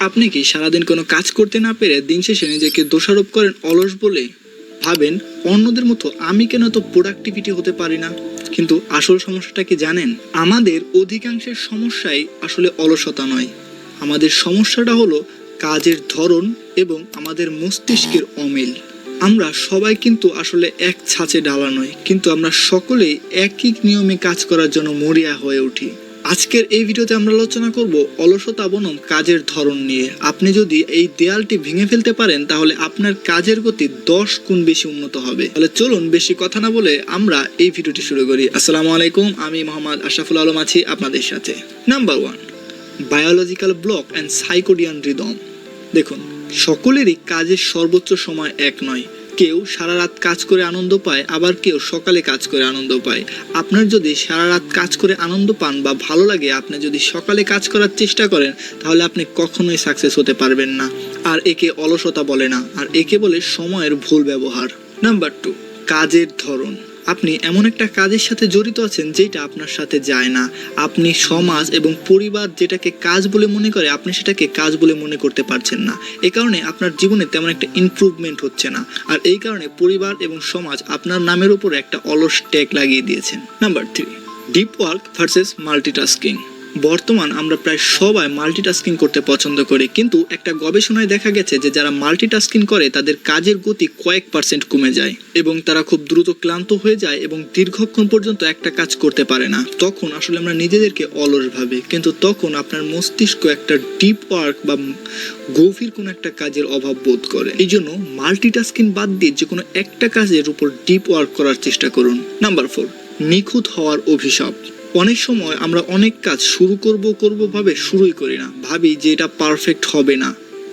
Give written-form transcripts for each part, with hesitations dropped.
আপনি কি সারাদিন কোনো কাজ করতে না পেরে দিন শেষে নিজেকে দোষারোপ করেন অলস বলে? ভাবেন অন্যদের মতো আমি কেন তো প্রোডাক্টিভিটি হতে পারি না? কিন্তু আসল সমস্যাটা কি জানেন? আমাদের অধিকাংশের সমস্যাই আসলে অলসতা নয়। আমাদের সমস্যাটা হলো কাজের ধরন এবং আমাদের মস্তিষ্কের অমিল। আমরা সবাই কিন্তু আসলে এক ছাঁচে ডালা নয়, কিন্তু আমরা সকলেই একই নিয়মে কাজ করার জন্য মরিয়া হয়ে উঠি। আজকের এই ভিডিওতে আমরা আলোচনা করব অলসতা বনাম কাজের ধরন নিয়ে। আপনি যদি এই দেয়ালটি ভেঙে ফেলতে পারেন তাহলে আপনার কাজের গতি 10 গুণ বেশি উন্নত হবে। তাহলে চলুন বেশি কথা না বলে আমরা এই ভিডিওটি শুরু করি। আসসালামু আলাইকুম, আমি মোহাম্মদ আশরাফুল আলম আছি আপনাদের সাথে। Number 1, biological clock and circadian rhythm. দেখুন, সকলেরই কাজের সর্বোচ্চ সময় এক নয়। কেউ সারা রাত কাজ করে আনন্দ পায়, আবার কেউ সকালে কাজ করে আনন্দ পায়। আপনার যদি সারা রাত কাজ করে আনন্দ পান বা ভালো লাগে, আপনি যদি সকালে কাজ করার চেষ্টা করেন তাহলে আপনি কখনোই সাকসেস হতে পারবেন না। আর একে অলসতা বলে না, আর একে বলে সময়ের ভুল ব্যবহার। নাম্বার 2, কাজের ধরন। আপনি এমন একটা কাজের সাথে জড়িত আছেন যেটা আপনার সাথে যায় না। আপনি সমাজ এবং পরিবার যেটাকে কাজ বলে মনে করে, আপনি সেটাকে কাজ বলে মনে করতে পারছেন না। এই কারণে আপনার জীবনে তেমন একটা ইমপ্রুভমেন্ট হচ্ছে না। আর এই কারণে পরিবার এবং সমাজ আপনার নামের উপর একটা অলস ট্যাগ লাগিয়ে দিয়েছেন। Number 3, deep work versus multitasking. বর্তমান আমরা প্রায় সবাই মাল্টিটাস্কিং করতে পছন্দ করি, কিন্তু একটা গবেষণায় দেখা গেছে যে যারা মাল্টিটাস্কিং করে তাদের কাজের গতি কয়েক % কমে যায় এবং তারা খুব দ্রুত ক্লান্ত হয়ে যায় এবং দীর্ঘক্ষণ পর্যন্ত একটা কাজ করতে পারে না। তখন আসলে আমরা নিজেদেরকে অলস ভাবি, কিন্তু তখন আপনার মস্তিষ্ক একটা ডিপ ওয়ার্ক বা গভীর কোনো একটা কাজের অভাব বোধ করে। এই জন্য মাল্টিটাস্কিং বাদ দিয়ে যে কোনো একটা কাজের উপর ডিপ ওয়ার্ক করার চেষ্টা করুন। নাম্বার 4, নিখুঁত হওয়ার অভিশাপ। অনেক সময় আমরা অনেক কাজ শুরু করব ভাবে শুরুই করি না, ভাবি যে এটা পারফেক্ট হবে না।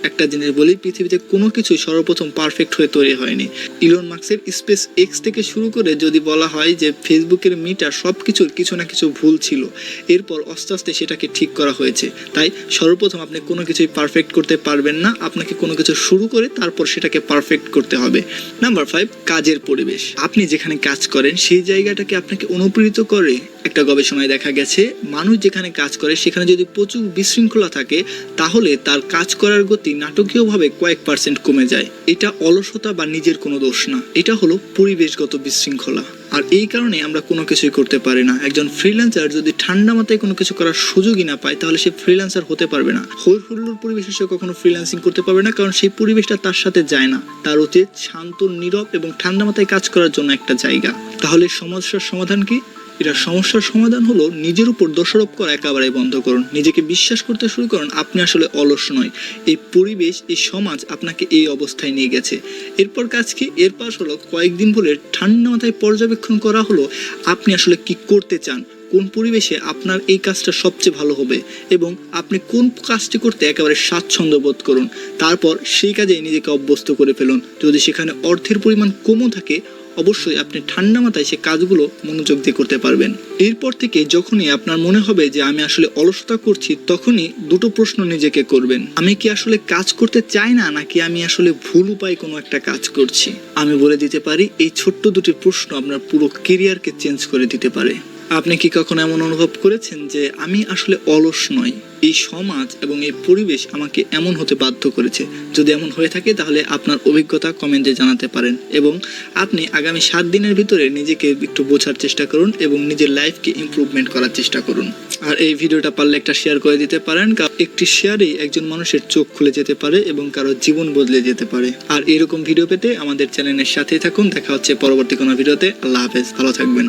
একটা জিনিস বলি, পৃথিবীতে কোনো কিছুই সর্বপ্রথম পারফেক্ট হয়ে তৈরি হয়নি। ইলন মাস্কের স্পেস এক্স থেকে শুরু করে যদি বলা হয় যে ফেসবুকের মিটার, সব কিছুর কিছু না কিছু ভুল ছিল, এরপর আস্তে আস্তে সেটাকে ঠিক করা হয়েছে। তাই সর্বপ্রথম আপনি কোনো কিছুই পারফেক্ট করতে পারবেন না, আপনাকে কোনো কিছু শুরু করে তারপর সেটাকে পারফেক্ট করতে হবে। নাম্বার 5, কাজের পরিবেশ। আপনি যেখানে কাজ করেন সেই জায়গাটাকে আপনাকে অনুপ্রেরিত করে। একটা গবেষণায় দেখা গেছে মানুষ যেখানে কাজ করে সেখানে যদি প্রচুর বিশৃঙ্খলা থাকে তাহলে তার কাজ করার গতি নাটকীয়ভাবে কয়েক % কমে যায়। এটা অলসতা বা নিজের কোনো দোষ না, এটা হলো পরিবেশগত বিশৃঙ্খলা। আর এই কারণে আমরা কোনো কিছুই করতে পারি না। একজন ফ্রিল্যান্সার যদি ঠান্ডা মাথায় কোনো কিছু করার সুযোগই না পায় তাহলে সে ফ্রিল্যান্সার হতে পারবে না। হই হুল্লোড় পরিবেশে সে কখনো ফ্রিল্যান্সিং করতে পারবে না, কারণ সেই পরিবেশটা তার সাথে যায় না। তার উচিত শান্ত, নীরব এবং ঠান্ডা মাথায় কাজ করার জন্য একটা জায়গা। তাহলে সমস্যার সমাধান কি? এটা সমস্যার সমাধান হলো নিজের উপর দোষারোপ করা একেবারে বন্ধ করুন। নিজেকে বিশ্বাস করতে শুরু করুন আপনি আসলে অলস নয়। এই পরিবেশ, এই সমাজ আপনাকে এই অবস্থায় নিয়ে গেছে। এরপর কাজ কি? এরপর হলো কয়েকদিন ধরে ঠান্ডা মাথায় পর্যবেক্ষণ করা হলো আপনি আসলে কি করতে চান, কোন পরিবেশে আপনার এই কাজটা সবচেয়ে ভালো হবে এবং আপনি কোন কাজটি করতে একেবারে স্বাচ্ছন্দ্য বোধ করুন। তারপর সেই কাজে নিজেকে অভ্যস্ত করে ফেলুন। যদি সেখানে অর্থের পরিমাণ কমও থাকে অবশ্যই আপনি ঠান্ডা মাথায় সে কাজগুলো মনোযোগ দিয়ে করতে পারবেন। এরপর থেকে যখনই আপনার মনে হবে যে আমি আসলে অলসতা করছি, তখনই দুটো প্রশ্ন নিজেকে করবেন। আমি কি আসলে কাজ করতে চাই না, নাকি আমি আসলে ভুল উপায়ে কোনো একটা কাজ করছি? আমি বলে দিতে পারি এই ছোট্ট দুটি প্রশ্ন আপনার পুরো কেরিয়ারকে চেঞ্জ করে দিতে পারে। আপনি কি কখনো এমন অনুভব করেছেন যে আমি আসলে অলস নই, এই সমাজ এবং এই পরিবেশ আমাকে এমন হতে বাধ্য করেছে? যদি এমন হয়ে থাকে তাহলে আপনার অভিজ্ঞতা কমেন্টে জানাতে পারেন এবং আপনি আগামী 7 দিনের ভিতরে নিজেকে একটু বোঝার চেষ্টা করুন এবং নিজের লাইফকে ইমপ্রুভমেন্ট করার চেষ্টা করুন। আর এই ভিডিওটা পারলে একটা শেয়ার করে দিতে পারেন, কারণ একটি শেয়ারেই একজন মানুষের চোখ খুলে যেতে পারে এবং কারো জীবন বদলে যেতে পারে। আর এরকম ভিডিও পেতে আমাদের চ্যানেলের সাথেই থাকুন। দেখা হচ্ছে পরবর্তী কোনো ভিডিওতে। আল্লাহ হাফেজ, ভালো থাকবেন।